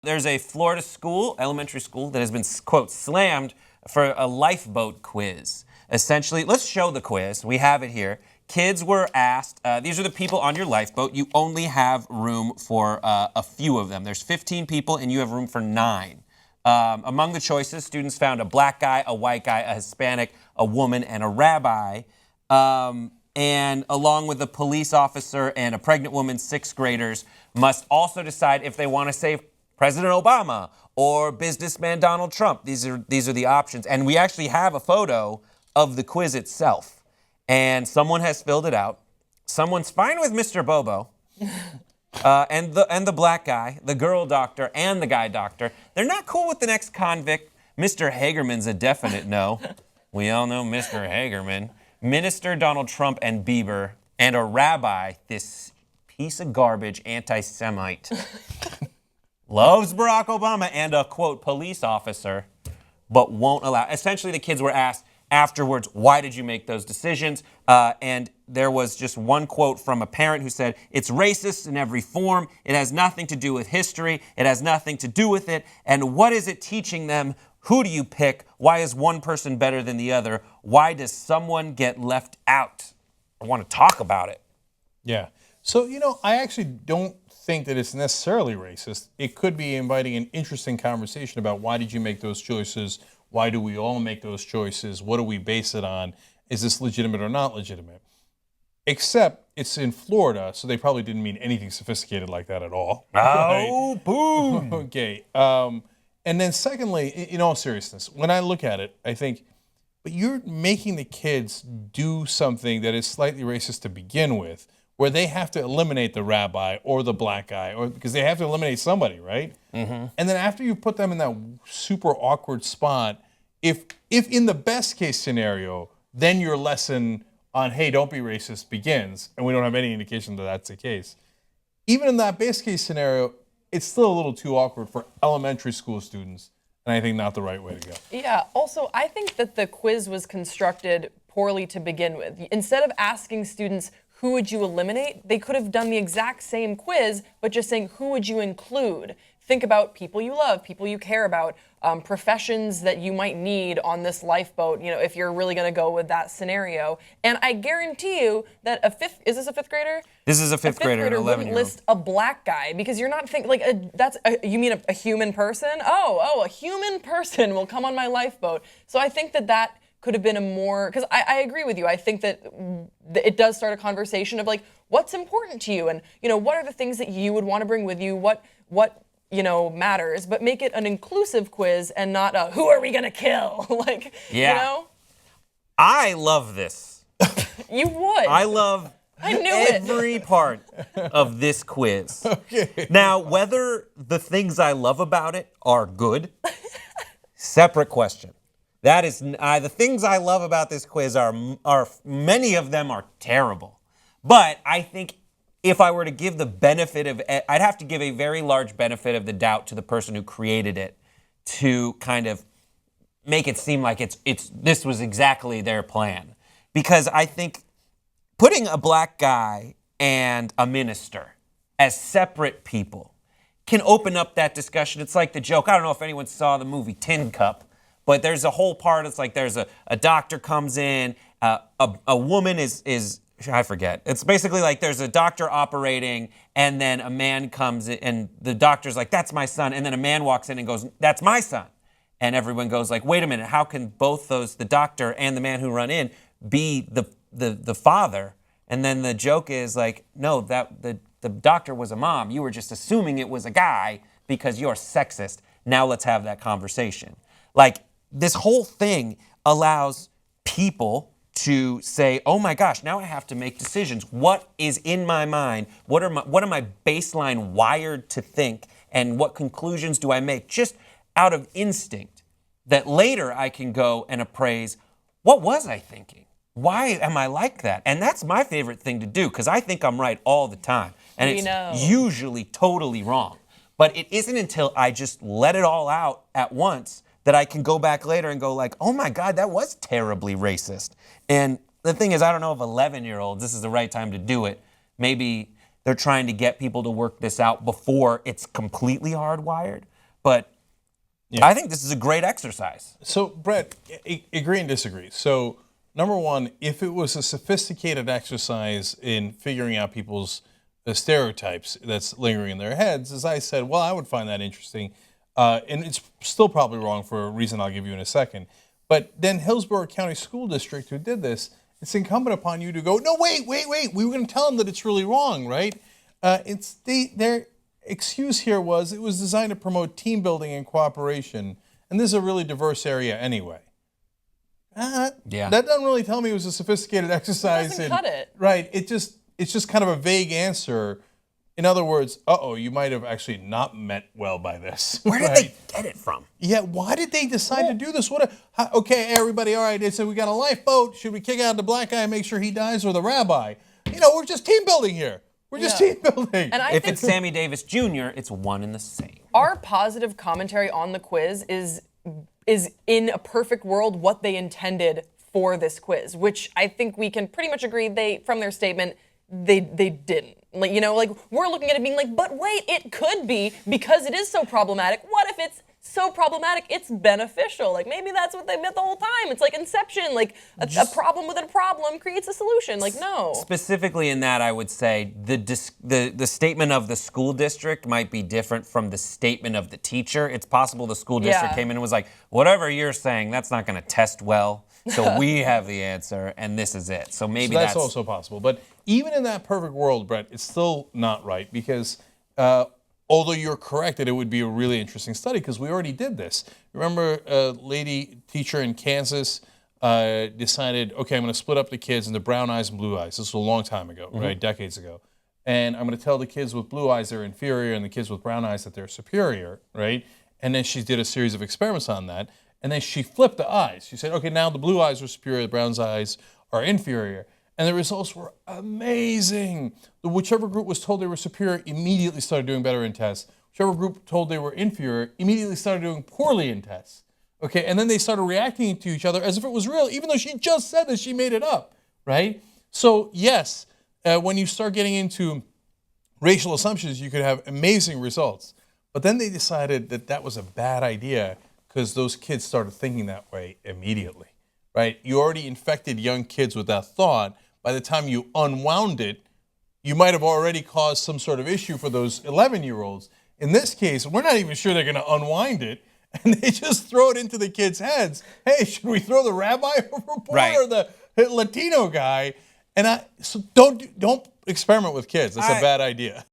There's a Florida school, elementary school, that has been, quote, slammed for a lifeboat quiz. Essentially, let's show the quiz. We have it here. Kids were asked, these are the people on your lifeboat. You only have room for a few of them. There's 15 people and you have room for 9. Among the choices, students found a black guy, a white guy, a Hispanic, a woman, and a rabbi. And along with a police officer and a pregnant woman, 6th graders must also decide if they want to save President Obama or businessman Donald Trump. These are the options. And we actually have a photo of the quiz itself. And someone has filled it out. Someone's fine with Mr. Bobo. And the black guy, the girl doctor, and the guy doctor. They're not cool with the next convict. Mr. Hagerman's a definite no. We all know Mr. Hagerman. Minister Donald Trump and Bieber. And a rabbi, this piece of garbage anti-Semite. Loves Barack Obama and a, quote, police officer, but won't allow. Essentially, the kids were asked afterwards, why did you make those decisions? And there was just one quote from a parent who said, it's racist in every form. It has nothing to do with history. It has nothing to do with it. And what is it teaching them? Who do you pick? Why is one person better than the other? Why does someone get left out? I want to talk about it. Yeah. So, I actually don't think that it's necessarily racist. It could be inviting an interesting conversation about why did you make those choices? Why do we all make those choices? What do we base it on? Is this legitimate or not legitimate? Except it's in Florida, so they probably didn't mean anything sophisticated like that at all. Oh, Right? boom. Okay. And then secondly, in all seriousness, when I look at it, I think, but you're making the kids do something that is slightly racist to begin with, where they have to eliminate the rabbi or the black guy, or because they have to eliminate somebody, right? Mm-hmm. And then after you put them in that super awkward spot, if in the best case scenario, then your lesson on, hey, don't be racist begins, and we don't have any indication that that's the case. Even in that best case scenario, it's still a little too awkward for elementary school students, and I think not the right way to go. Yeah, also, I think that the quiz was constructed poorly to begin with. Instead of asking students, who would you eliminate? They could have done the exact same quiz, but just saying, who would you include? Think about people you love, people you care about, professions that you might need on this lifeboat, if you're really going to go with that scenario. And I guarantee you that is this a 5th grader? This is a fifth grader, an 11-year-old. Wouldn't list a black guy because you're not thinking, you mean a human person? Oh, a human person will come on my lifeboat. So I think that could have been a more, because I agree with you. I think that it does start a conversation of what's important to you, and what are the things that you would want to bring with you, what matters, but make it an inclusive quiz and not a who are we gonna kill? I love this. You would. I knew every part of this quiz. Okay. Now, whether the things I love about it are good, separate question. That is, the things I love about this quiz are many of them are terrible. But I think if I were to give the benefit of, I'd have to give a very large benefit of the doubt to the person who created it to kind of make it seem like this was exactly their plan. Because I think putting a black guy and a minister as separate people can open up that discussion. It's like the joke, I don't know if anyone saw the movie Tin Cup, but there's a whole part, it's like there's a doctor comes in, a woman is, I forget. It's basically like there's a doctor operating and then a man comes in and the doctor's like, that's my son. And then a man walks in and goes, that's my son. And everyone goes like, wait a minute, how can both those, the doctor and the man who run in, be the father? And then the joke is like, no, that the doctor was a mom. You were just assuming it was a guy because you're sexist. Now let's have that conversation. Like, this whole thing allows people to say, oh my gosh, now I have to make decisions. What is in my mind? What are my baseline wired to think? And what conclusions do I make just out of instinct that later I can go and appraise, what was I thinking? Why am I like that? And that's my favorite thing to do because I think I'm right all the time. And it's usually totally wrong. But it isn't until I just let it all out at once that I can go back later and go like, oh my God, that was terribly racist. And the thing is, I don't know if 11-year-olds, this is the right time to do it. Maybe they're trying to get people to work this out before it's completely hardwired. But Yeah. I think this is a great exercise. So, Brett, agree and disagree. So, number one, if it was a sophisticated exercise in figuring out people's stereotypes that's lingering in their heads, as I said, well, I would find that interesting. And it's still probably wrong for a reason I'll give you in a second. But then Hillsborough County School District, who did this, it's incumbent upon you to go, no, wait. We were going to tell them that it's really wrong, right? Their excuse here was it was designed to promote team building and cooperation. And this is a really diverse area anyway. Yeah. That doesn't really tell me it was a sophisticated exercise. It doesn't cut it. Right. It's just kind of a vague answer. In other words, you might have actually not meant well by this. Where did they get it from? Yeah, why did they decide to do this? Okay, everybody, all right, they said we got a lifeboat. Should we kick out the black guy and make sure he dies, or the rabbi? We're just team building here. We're just team building. And I If think it's Sammy Davis Jr., it's one and the same. our positive commentary on the quiz is in a perfect world what they intended for this quiz, which I think we can pretty much agree from their statement they didn't. Like we're looking at it being like, but wait, it could be because it is so problematic. What if it's so problematic it's beneficial? Like maybe that's what they meant the whole time. It's like Inception, like a problem within a problem creates a solution. Like no. Specifically in that, I would say the statement of the school district might be different from the statement of the teacher. It's possible the school district came in and was like, whatever you're saying, that's not going to test well. So we have the answer, and this is it. So maybe that's also possible. But even in that perfect world, Brett, it's still not right because although you're correct that it would be a really interesting study because we already did this. Remember a lady teacher in Kansas decided, okay, I'm going to split up the kids into brown eyes and blue eyes. This was a long time ago, right? Decades ago. And I'm going to tell the kids with blue eyes they're inferior and the kids with brown eyes that they're superior, right? And then she did a series of experiments on that. And then she flipped the eyes. She said, okay, now the blue eyes are superior, the brown eyes are inferior. And the results were amazing. Whichever group was told they were superior immediately started doing better in tests. Whichever group told they were inferior immediately started doing poorly in tests. Okay, and then they started reacting to each other as if it was real, even though she just said that she made it up, right? So yes, when you start getting into racial assumptions, you could have amazing results. But then they decided that that was a bad idea because those kids started thinking that way immediately, right? You already infected young kids with that thought. By the time you unwound it, you might have already caused some sort of issue for those 11-year-olds. In this case, we're not even sure they're going to unwind it, and they just throw it into the kids' heads. Hey, should we throw the rabbi overboard or the Latino guy? And so don't experiment with kids. That's a bad idea.